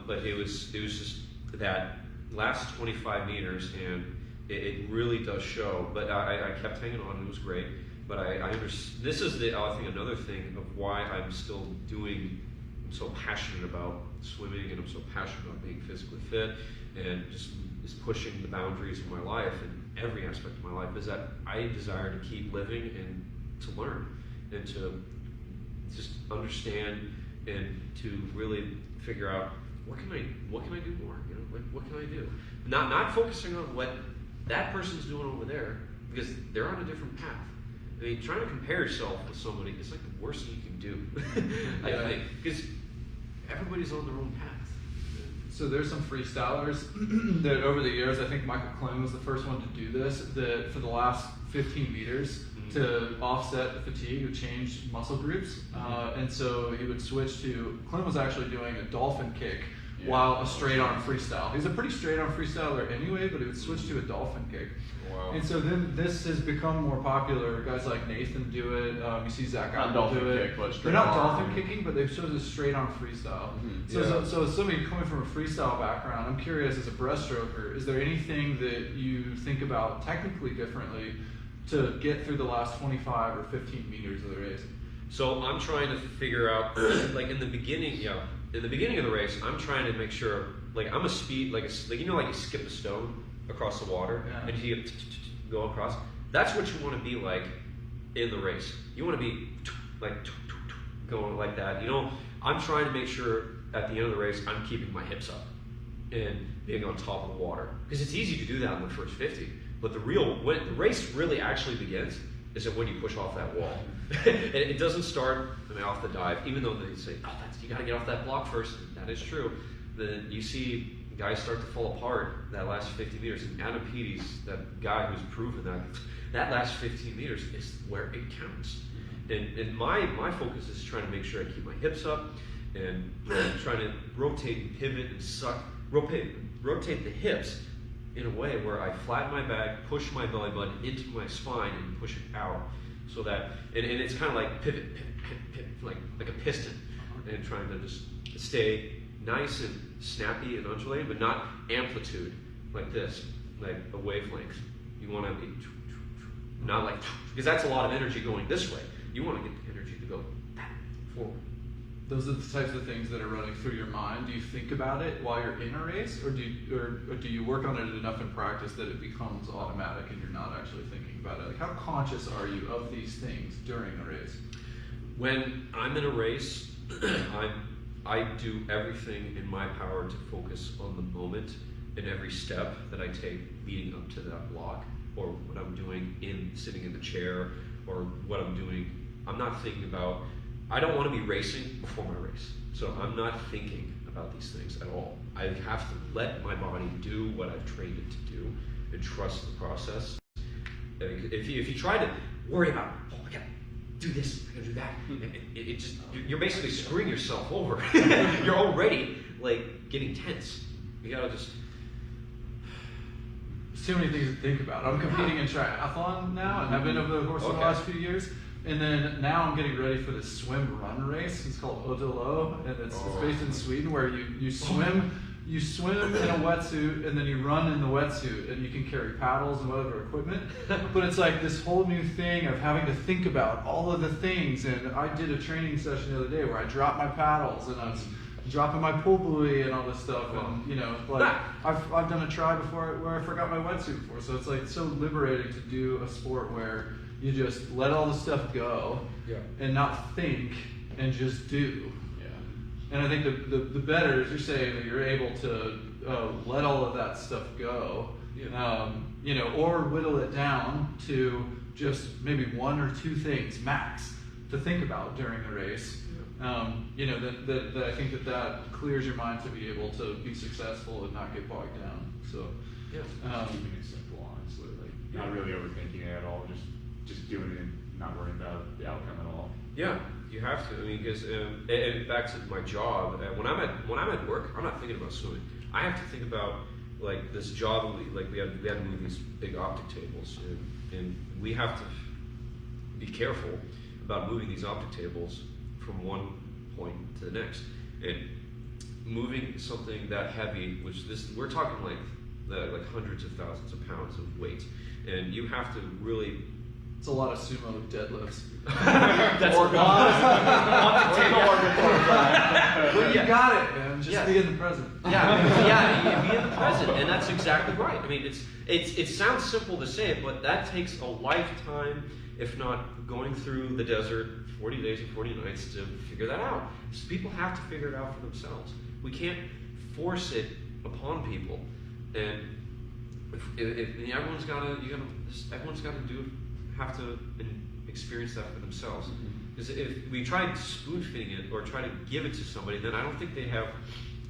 but it was just that last 25 meters, and it really does show. But I kept hanging on, and it was great. But I understand. This is another thing of why I'm so passionate about swimming, and I'm so passionate about being physically fit, and just pushing the boundaries of my life and every aspect of my life, is that I desire to keep living and to learn and to just understand and to really figure out what can I do more, what can I do? Not focusing on what that person's doing over there, because they're on a different path. I mean, trying to compare yourself with somebody is like the worst thing you can do. I think, because everybody's on their own path. So there's some freestylers that over the years, I think Michael Klein was the first one to do this, that for the last 15 meters to offset the fatigue, would change muscle groups. And so he would switch to, Klein was actually doing a dolphin kick while a straight arm freestyle. He's a pretty straight arm freestyler anyway, but he would switch to a dolphin kick. Wow. And so then this has become more popular. Guys like Nathan do it. You see Zach Not Allen dolphin do it. kick, but straight They're not arm. dolphin kicking, but they show a straight arm freestyle. Yeah. So somebody coming from a freestyle background, I'm curious, as a breaststroker, is there anything that you think about technically differently to get through the last 25 or 15 meters of the race? So I'm trying to figure out, like in the beginning of the race, I'm trying to make sure, like I'm a speed, like you skip a stone across the water, and you go across. That's what you want to be like in the race. You want to be like going like that. I'm trying to make sure at the end of the race, I'm keeping my hips up and being on top of the water, because it's easy to do that in the first 50. But when the race really actually begins is that when you push off that wall. And it doesn't start off the dive, even though they say, you got to get off that block first. That is true. Then you see guys start to fall apart that last 50 meters. And Adam Peaty's that guy who's proven that last 15 meters is where it counts. And my focus is trying to make sure I keep my hips up and trying to rotate and pivot and rotate the hips in a way where I flatten my back, push my belly button into my spine, and push it out, so that and it's kind of like pivot, like a piston, and trying to just stay nice and snappy and undulating, but not amplitude like this, like a wavelength. You want to be not like, because that's a lot of energy going this way. You want to get the energy to go forward. Those are the types of things that are running through your mind. Do you think about it while you're in a race, or do you work on it enough in practice that it becomes automatic and you're not actually thinking about it? Like, how conscious are you of these things during a race? When I'm in a race, I do everything in my power to focus on the moment in every step that I take leading up to that block, or what I'm doing sitting in the chair, or what I'm doing. I'm not thinking about, I don't want to be racing before my race. So I'm not thinking about these things at all. I have to let my body do what I've trained it to do and trust the process. If you try to worry about, oh, I gotta do this, I gotta do that, it just, you're basically screwing yourself over. You're already like getting tense. You gotta just. There's too many things to think about. I'm competing in triathlon now, and I've been over the course of the last few years. And then now I'm getting ready for this swim run race. It's called Otelo, and it's based in Sweden, where you swim in a wetsuit, and then you run in the wetsuit, and you can carry paddles and whatever equipment. But it's like this whole new thing of having to think about all of the things. And I did a training session the other day where I dropped my paddles, and I was dropping my pull buoy and all this stuff. And like I've done a try before where I forgot my wetsuit before. So it's like so liberating to do a sport where you just let all the stuff go and not think and just do. And I think the better is you're saying that you're able to let all of that stuff go, or whittle it down to just maybe one or two things max to think about during the race. That I think that clears your mind to be able to be successful and not get bogged down. So keeping it simple, honestly, like not really overthinking it at all, just doing it and not worrying about the outcome at all. Yeah, you have to. I mean, because and back to my job. When I'm at work, I'm not thinking about swimming. I have to think about like this job. Like we had to move these big optic tables, and we have to be careful about moving these optic tables from one point to the next. And moving something that heavy, we're talking like hundreds of thousands of pounds of weight, and you have to really. It's a lot of sumo deadlifts. That's a lot on the table. But you got it, man. Just be in the present. Yeah, be in the present, and that's exactly right. I mean, it sounds simple to say it, but that takes a lifetime, if not going through the desert 40 days and 40 nights to figure that out. So people have to figure it out for themselves. We can't force it upon people, and if everyone's got to have to experience that for themselves. Because if we try spoon feeding it or try to give it to somebody, then I don't think they have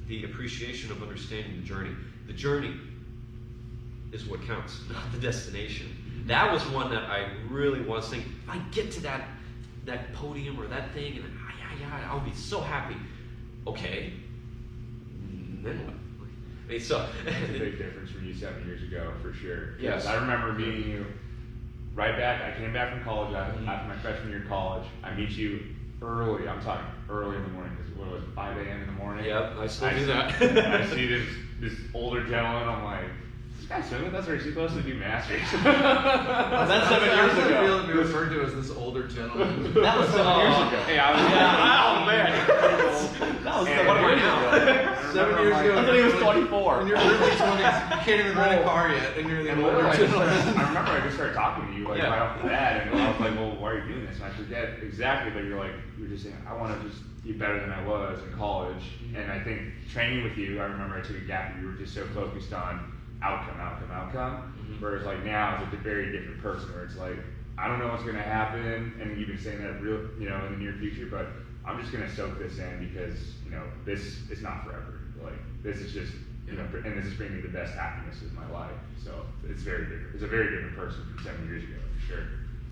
the appreciation of understanding the journey. The journey is what counts, not the destination. That was one that I really was thinking, if I get to that podium or that thing, and I'll be so happy. Okay, then what? I mean, so it's a big difference from you 7 years ago, for sure. Yes. I remember meeting you right back. I came back from college after my freshman year of college. I meet you early. I'm talking early in the morning, because what was it, 5 a.m. in the morning? Yep, I still do that. I see this older gentleman. I'm like, this guy's swimming? That's where he's supposed to do masters. That's 7 years I ago. feel to be referred to as this older gentleman. That was 7 years ago. Hey, I was Oh man. That was And what am I years now? ago. 7 years ago. I thought he was 24. In your early 20s, you can't even rent a car yet, and you're the And older literally, gentleman. I remember I just started talking to you right off the bat, and I was like, well, why are you doing this? And I forget exactly, but you're just saying, I want to just be better than I was in college. And I think training with you, I remember I took a gap and you were just so focused on outcome. Whereas like now it's a very different person where it's like, I don't know what's going to happen, and you've been saying that in the near future, but I'm just going to soak this in because, this is not forever. Like, this is just, and this is bringing me the best happiness of my life. So it's very different. It's a very different person from 7 years ago, for sure.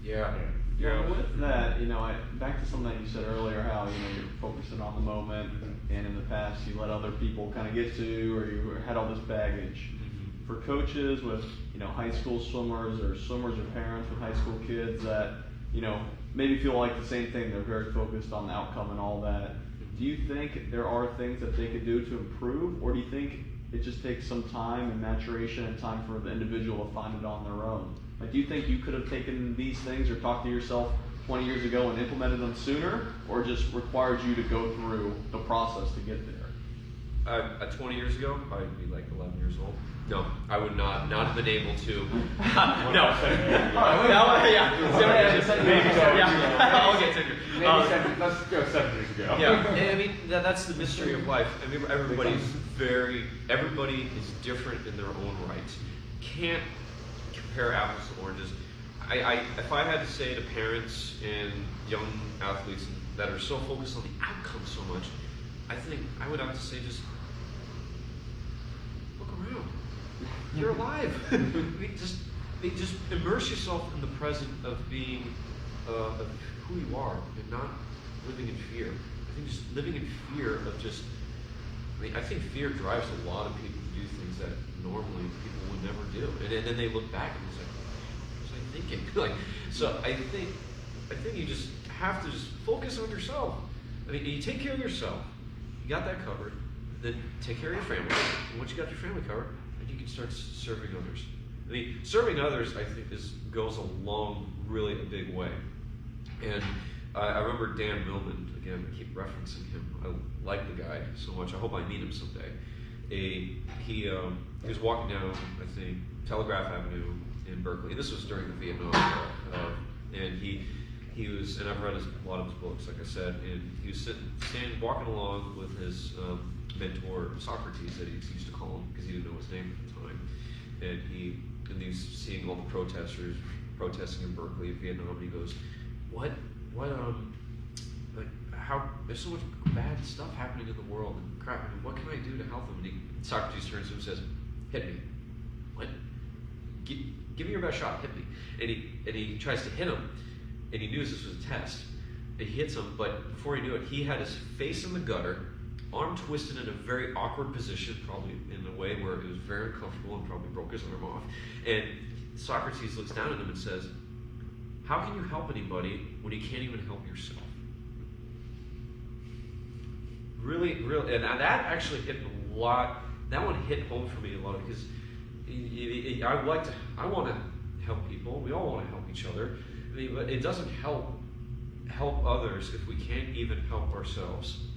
Yeah. Well, with that, back to something that you said earlier, how you're focusing on the moment, and in the past you let other people kind of get to, or you had all this baggage. For coaches with high school swimmers, or swimmers or parents with high school kids that maybe feel like the same thing, they're very focused on the outcome and all that. Do you think there are things that they could do to improve, or do you think it just takes some time and maturation and time for the individual to find it on their own? Like, do you think you could have taken these things or talked to yourself 20 years ago and implemented them sooner, or just required you to go through the process to get there? At 20 years ago, I'd be like 11 years old. No, I would not have been able to. No. Let's go 7 years ago. Yeah, and I mean that's the mystery of life. I mean everybody is different in their own right. Can't compare apples to oranges. If I had to say to parents and young athletes that are so focused on the outcome so much, I think I would have to say just look around. You're alive. just immerse yourself in the present of being of who you are and not living in fear. I think just living in fear of just. I think fear drives a lot of people to do things that normally people would never do, and then they look back and it's like, what was I thinking? Like, so I think you just have to just focus on yourself. I mean, you take care of yourself. You got that covered. Then take care of your family. And once you got your family covered, then you can start serving others. I mean, serving others, I think, goes along really a big way. And I remember Dan Millman, again, I keep referencing him. I like the guy so much. I hope I meet him someday. He was walking down, I think, Telegraph Avenue in Berkeley. And this was during the Vietnam War. And he was, and I've read a lot of his books, like I said, and he was walking along with his mentor, Socrates, that he used to call him, because he didn't know his name at the time. And he was seeing all the protesters protesting in Berkeley, Vietnam, and he goes, how there's so much bad stuff happening in the world and crap. I mean, what can I do to help them? And Socrates turns to him and says, "Hit me." What? Give me your best shot. Hit me. And he tries to hit him, and he knew this was a test. And he hits him, but before he knew it, he had his face in the gutter, arm twisted in a very awkward position, probably in a way where it was very uncomfortable, and probably broke his arm off. And Socrates looks down at him and says, "How can you help anybody when you can't even help yourself?" Really, and that actually hit a lot. That one hit home for me a lot because I want to help people. We all want to help each other. I mean, but it doesn't help others if we can't even help ourselves,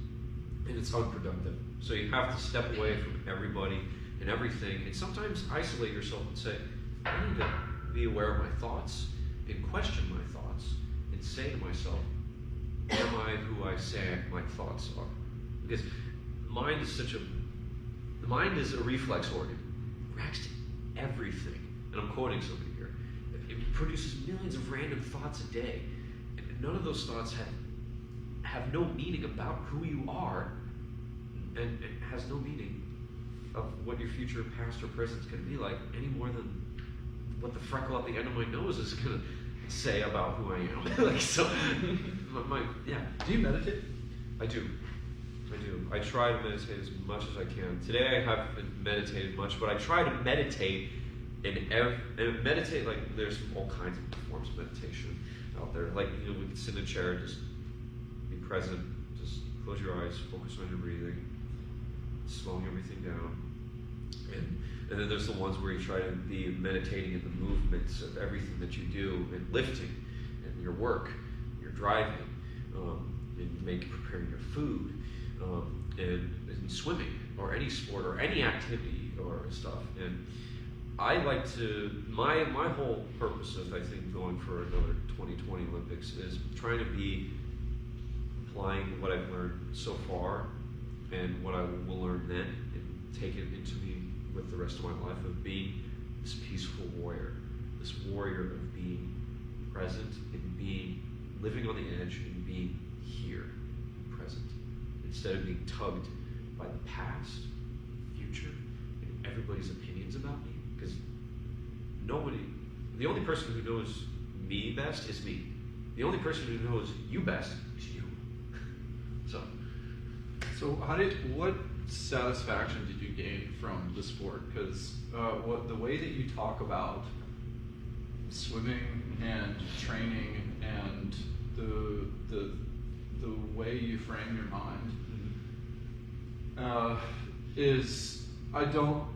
and it's unproductive. So you have to step away from everybody and everything, and sometimes isolate yourself and say, "I need to be aware of my thoughts and question my thoughts and say to myself, am I who I say my thoughts are?" Because the mind is a reflex organ. It reacts to everything. And I'm quoting somebody here. It produces millions of random thoughts a day. And none of those thoughts have no meaning about who you are, and it has no meaning of what your future, past, or present is going to be like any more than what the freckle at the end of my nose is going to say about who I am. Like, so, yeah. Do you meditate? I do. I try to meditate as much as I can. Today I haven't meditated much, but I try to meditate and meditate, like, there's all kinds of forms of meditation out there. Like, we can sit in a chair, just be present, just close your eyes, focus on your breathing, slowing everything down. And then there's the ones where you try to be meditating in the movements of everything that you do, and lifting, and your work, your driving, and preparing your food, and swimming, or any sport, or any activity, or stuff. And I like to, my whole purpose of, I think, going for another 2020 Olympics is trying to be applying what I've learned so far, and what I will learn then, and take it into me with the rest of my life, of being this peaceful warrior, this warrior of being present, and living on the edge, and being here, present, instead of being tugged by the past, future, and everybody's opinions about me. Because the only person who knows me best is me. The only person who knows you best is you. So what satisfaction did you gain from the sport? Because the way that you talk about swimming and training, and the way you frame your mind, is, I don't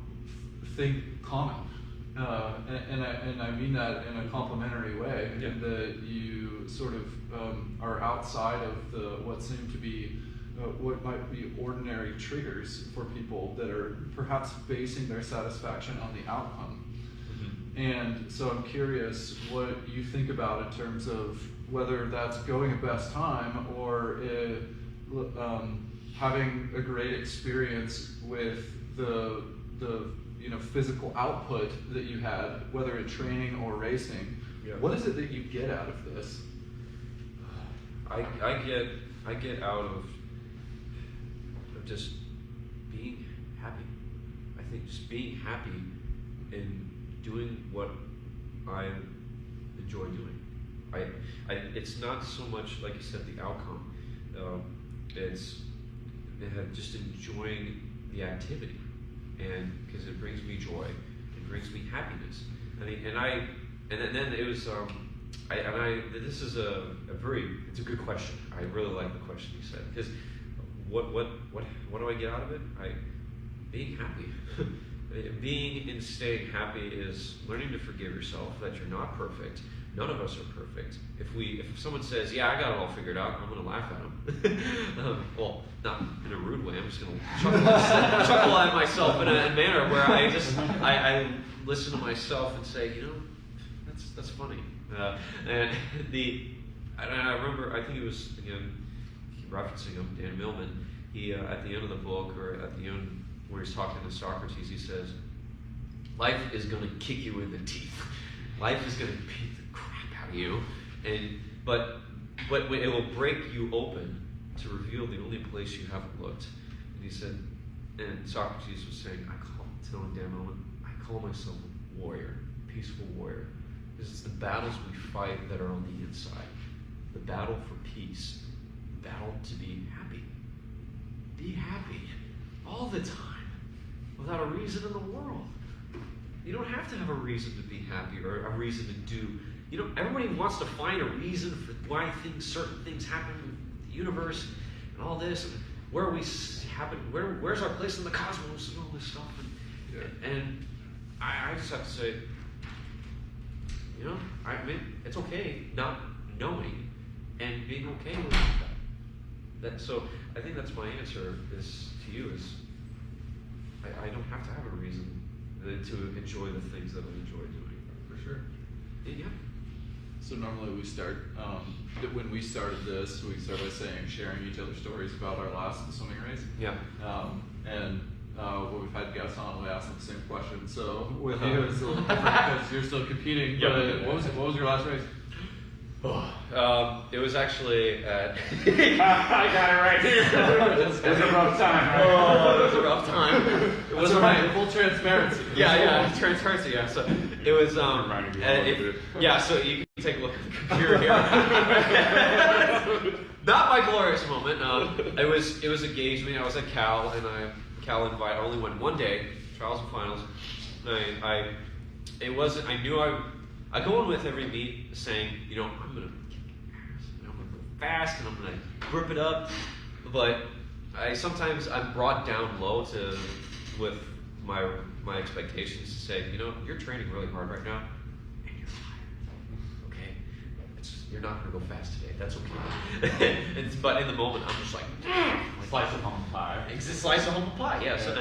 think, common. And I mean that in a complimentary way, Yeah. in that you sort of are outside of what seem to be what might be ordinary triggers for people that are perhaps basing their satisfaction on the outcome. Mm-hmm. And so I'm curious what you think about in terms of whether that's going a best time, or having a great experience with the physical output that you had, whether in training or racing. Yeah. What is it that you get out of this? I get out of just being happy. I think just being happy and doing what I enjoy doing. It's not so much, like you said, the outcome. It's just enjoying the activity, and because it brings me joy, it brings me happiness. I mean, and then it was, this is it's a good question. I really like the question you said, because what do I get out of it? Being happy. Being and staying happy is learning to forgive yourself, that you're not perfect. None of us are perfect. If someone says, "Yeah, I got it all figured out," I'm going to laugh at them. Well, not in a rude way. I'm just going to chuckle at myself in a manner where I listen to myself and say, that's funny. And I remember, I think it was, again, referencing him, Dan Millman. He at the end of the book, or at the end where he's talking to Socrates, he says, "Life is going to kick you in the teeth. Life is going to beat the crap out of you, but it will break you open to reveal the only place you haven't looked." And he said, and Socrates was saying, telling Dan Millman, "I call myself a warrior, peaceful warrior, because it's the battles we fight that are on the inside. The battle for peace, the battle to be happy. Be happy all the time, without a reason in the world. You don't have to have a reason to be happy or a reason to do. Everybody wants to find a reason for why certain things happen in the universe and all this, and where we happen, where's our place in the cosmos and all this stuff. And I just have to say, I mean, it's okay not knowing and being okay with that. So I think that's my answer to you is I don't have to have a reason to enjoy the things that I enjoy doing. For sure. Yeah. So normally we start, when we started this, we start by sharing each other's stories about our last swimming race. Yeah. And when we've had guests on, we ask them the same question. So with you, it's a little different because you're still competing. Yeah. But what was your last race? It was actually at... I got it right here. It was a rough time. Right? Oh, it was a rough time. It was right. Full transparency. Yeah, transparency. Yeah, so it was. Yeah, so you can take a look at the computer here. Not my glorious moment. It was a gauge meeting. I was at Cal, and Cal invited. I only went one day, trials and finals. I knew I go in with every meet saying, I'm gonna kick ass, I'm gonna go fast, and I'm gonna grip it up. But sometimes I'm brought down low with my expectations to say, you're training really hard right now, and you're tired. Okay, you're not gonna go fast today. That's okay. But in the moment, I'm just like slice of humble pie. It's a slice of humble pie. Yeah. So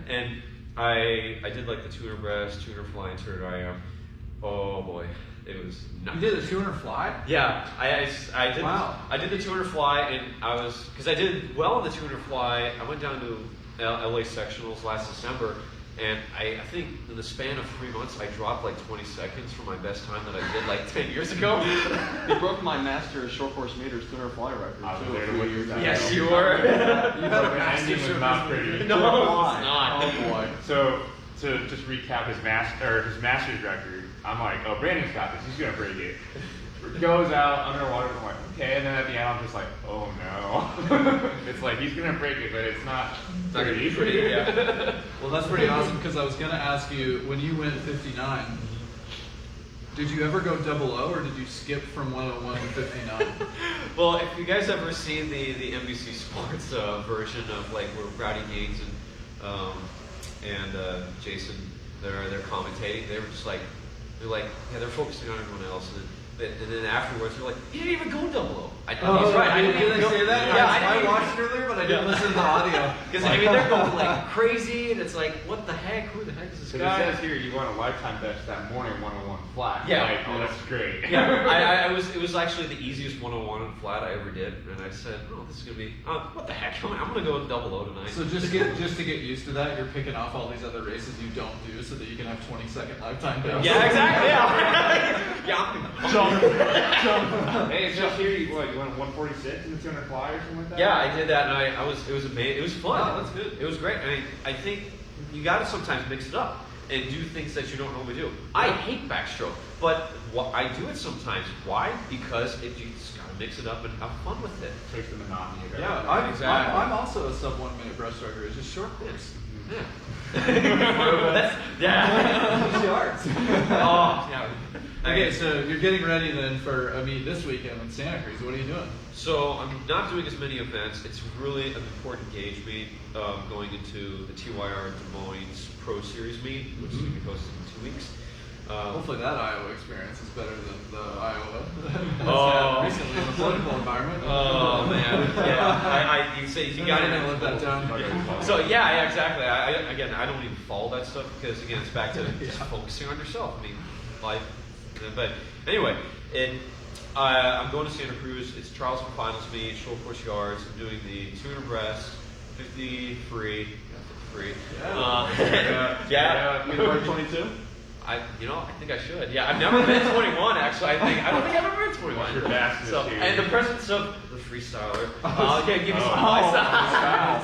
and I did like the 200 breast, 200 fly, and 200 IM. Oh boy, it was nuts. You did the 200 fly? Yeah, I did. Wow. I did the 200 fly, and because I did well in the 200 fly. I went down to LA sectionals last December, and I think in the span of 3 months, I dropped like 20 seconds from my best time that I did like 10 years ago. You broke my master short course meters 200 fly record too. A few years ago. Yes, you were. You had a master was not pretty. No, it's not. Oh boy. So to just recap his master's record, I'm like, oh, Brandon's got this. He's gonna break it. Goes out underwater. I'm like, okay. And then at the end, I'm just like, oh no. It's like he's gonna break it, but it's not Not gonna be pretty. pretty. Yeah. Well, that's pretty awesome because I was gonna ask you, when you went 59, did you ever go 00 or did you skip from 101 to 59? Well, if you guys ever seen the NBC Sports version of like where Rowdy Gaines and Jason, they're commentating, they were just like, they're focusing on everyone else, and then afterwards they're like, you didn't even go 00. He's right. I didn't even go. say that. Yeah, I watched it earlier, but I didn't listen to the audio. Because they're going like crazy, and it's like, what the heck? Who the heck is this So guy? it says here you won a lifetime best that morning 101 flat. Yeah. Like, oh, that's great. Yeah, it was actually the easiest 101 flat I ever did, and I said, oh, this is gonna be, what the heck? I'm gonna go 00 tonight. So just to get used to that, you're picking off all these other races you don't do so that you can have 20-second lifetime bells. Yeah, exactly. Yeah. Yeah. Jump. Hey, it's just here. You went 146 in the 200 fly or something like that? Yeah, I did that, and it was amazing. It was fun. Wow, that's good. It was great. I think you got to sometimes mix it up. and do things that you don't normally do. I hate backstroke, but I do it sometimes. Why? Because you just gotta mix it up and have fun with it. Takes the monotony of Yeah, everything. exactly. I'm also a sub 1 minute breaststroker. It's just short course. Yeah. Yeah. Yards. Oh, yeah. Okay, so you're getting ready then for a meet this weekend in Santa Cruz. What are you doing? So I'm not doing as many events. It's really an important gauge meet going into the TYR Des Moines Pro Series meet, which is going to be hosted in 2 weeks. Hopefully that Iowa experience is better than the Iowa Oh. recently in the political environment. Oh man, yeah. You say you got to it. live that down. So yeah, agatly. I don't even follow that stuff because again, it's back to just focusing on yourself. I mean, life. But anyway, I'm going to Santa Cruz. It's trials and finals meet, short course yards. I'm doing the 200 breast, 50 free. Yeah. You wear 22? I think I should. Yeah, I've never been 21 actually. I don't think I've ever been 21. Your fastest So, here. and the presence of the freestyler. Okay, give me some Oh. advice.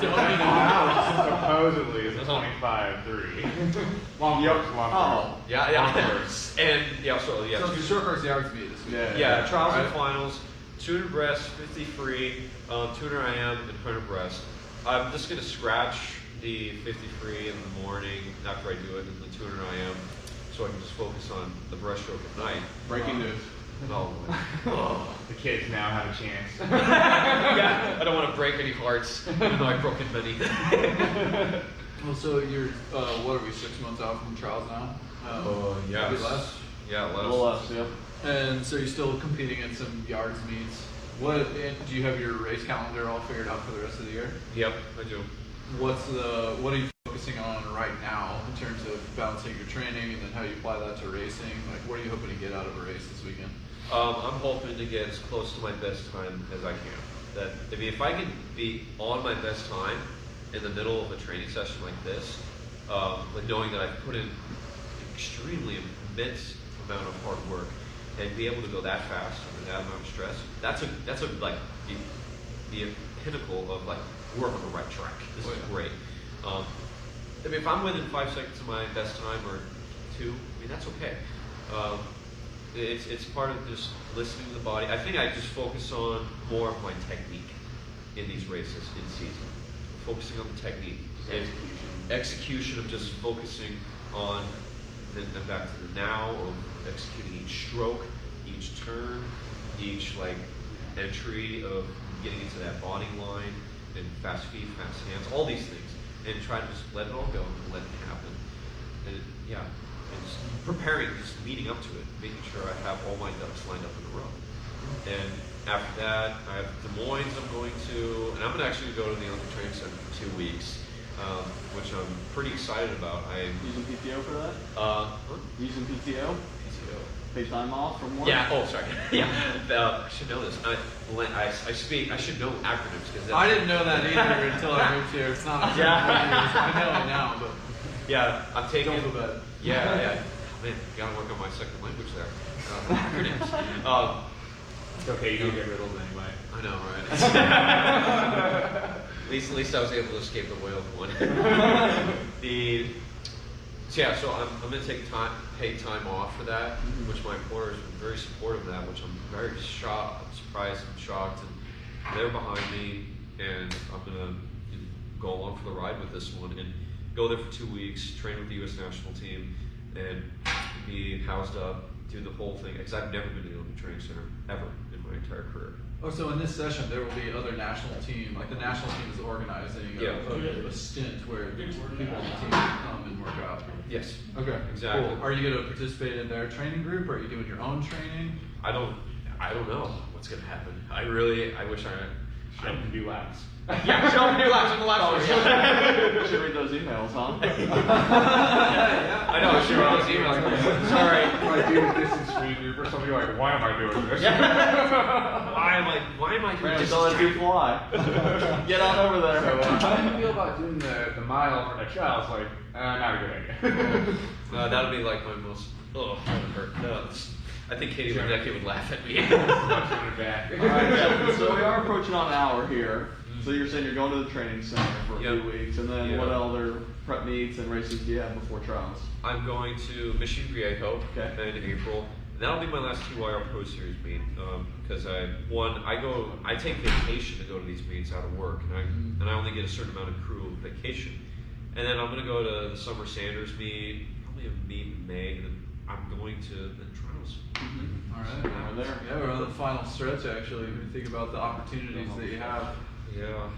Supposedly it's a 25-3. Long Yep. course, long Oh. course. Yeah. Long course. And yeah, So it's a short course yards meet this week. yeah, trials and Right. finals, 200 breast, 50 free, 200 IM, and 100 breast. I'm just gonna scratch the 50 free in the morning after I do it, and the 200 IM, so I can just focus on the breaststroke at night. Breaking news. Oh, oh. The kids now have a chance. Yeah, I don't want to break any hearts, even though I've broken many. Well, so you're, what are we, 6 months out from trials now? yeah. Maybe less? Yeah, A little less, yep. And so you're still competing in some yards meets. Do you have your race calendar all figured out for the rest of the year? Yep, I do. What are you focusing on right now in terms of balancing your training and then how you apply that to racing? Like, what are you hoping to get out of a race this weekend? I'm hoping to get as close to my best time as I can. If I can be on my best time in the middle of a training session like this, like knowing that I've put in extremely immense amount of hard work and be able to go that fast with that amount of stress, that's a like the pinnacle of like we're on the right track. This is great. If I'm within 5 seconds of my best time or 2, that's okay. It's part of just listening to the body. I think I just focus on more of my technique in these races in season. Focusing on the technique and execution of just focusing on and back to the now, or executing each stroke, each turn, each like entry of getting into that body line and fast feet, fast hands, all these things, and try to just let it all go and let it happen. And and just preparing, just leading up to it, making sure I have all my ducks lined up in a row. And after that, I have Des Moines I'm going to, and I'm going to actually go to the Olympic Training Center for 2 weeks, which I'm pretty excited about. Using PTO for that? Huh? Using PTO? PTO. Pay time off from work? Yeah. Oh, sorry. Yeah. I should know this. I should know acronyms because I didn't know that either until I moved here. It's not. I know it now, but yeah, I'm taking. don't feel bad. Yeah. Man, gotta work on my second language there. Acronyms. It's okay, you don't get riddled anyway. I know, right? At least I was able to escape the whale one. So I'm going to take paid time off for that, which my employer has been very supportive of that, which I'm very shocked, I'm surprised, I'm shocked, and they're behind me, and I'm going to go along for the ride with this one and go there for 2 weeks, train with the U.S. national team, and be housed up, do the whole thing, because I've never been to the Olympic Training Center ever in my entire career. Oh, so in this session there will be other national team, like the national team is organizing a stint where people on the team can come and work out. Yes. Okay. Exactly. Cool. Are you going to participate in their training group, or are you doing your own training? I don't know what's gonna happen. I wish I. Show them to do laps. Yeah, show them new laps on the last one. Should read those emails, huh? I know. I should read those emails. Sorry. Like do a distance free group or something, you're like, why am I doing this? Why am I doing Brandon's this? on do fly. Get on over there. How do you feel about doing the mile for the trial? It's like, not a good idea. That'll be like my most. Oh, that would hurt. No, I think Katie Ledecky would laugh at me. Punch in the back. Alright, so we are approaching on an hour here. So you're saying you're going to the training center for a few weeks, and then what other prep meets and races do you have before trials? I'm going to Mission Viejo in April. That'll be my last 2IR Pro Series meet because I take vacation to go to these meets out of work, and I only get a certain amount of crew vacation. And then I'm going to go to the Summer Sanders meet, probably a meet in May, and then I'm going to the trials. All right, We're there. Yeah, we're on the final stretch actually. When you think about the opportunities that you have. Yeah.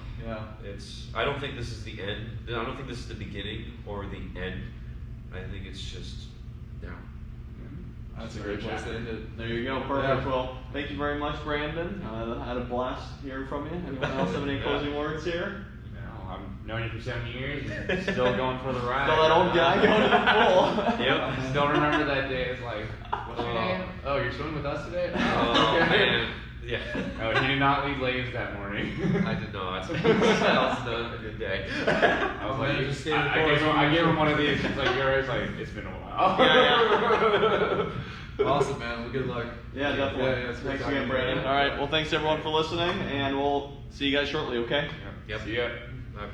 I don't think this is the end. I don't think this is the beginning or the end. I think it's just now. That's a great place to end it. There you go, perfect. Well, thank you very much, Brandon. I had a blast hearing from you. Anyone else have any closing words here? No, I've known you for 7 years and still going for the ride. Still that old guy going to the pool. Yep. Still remember that day. It's like, what's your name? Oh, you're swimming with us today? Oh, man. Yeah. Oh, he did not leave Laves that morning. I did not. That was a good day. I was like, I gave him one of these. He's like, yours. Like, it's been a while. Awesome, man. Well, good luck. Yeah, definitely. Thanks again, Brandon. All right. Well, thanks everyone for listening, and we'll see you guys shortly. Okay. Yep. See ya. Bye.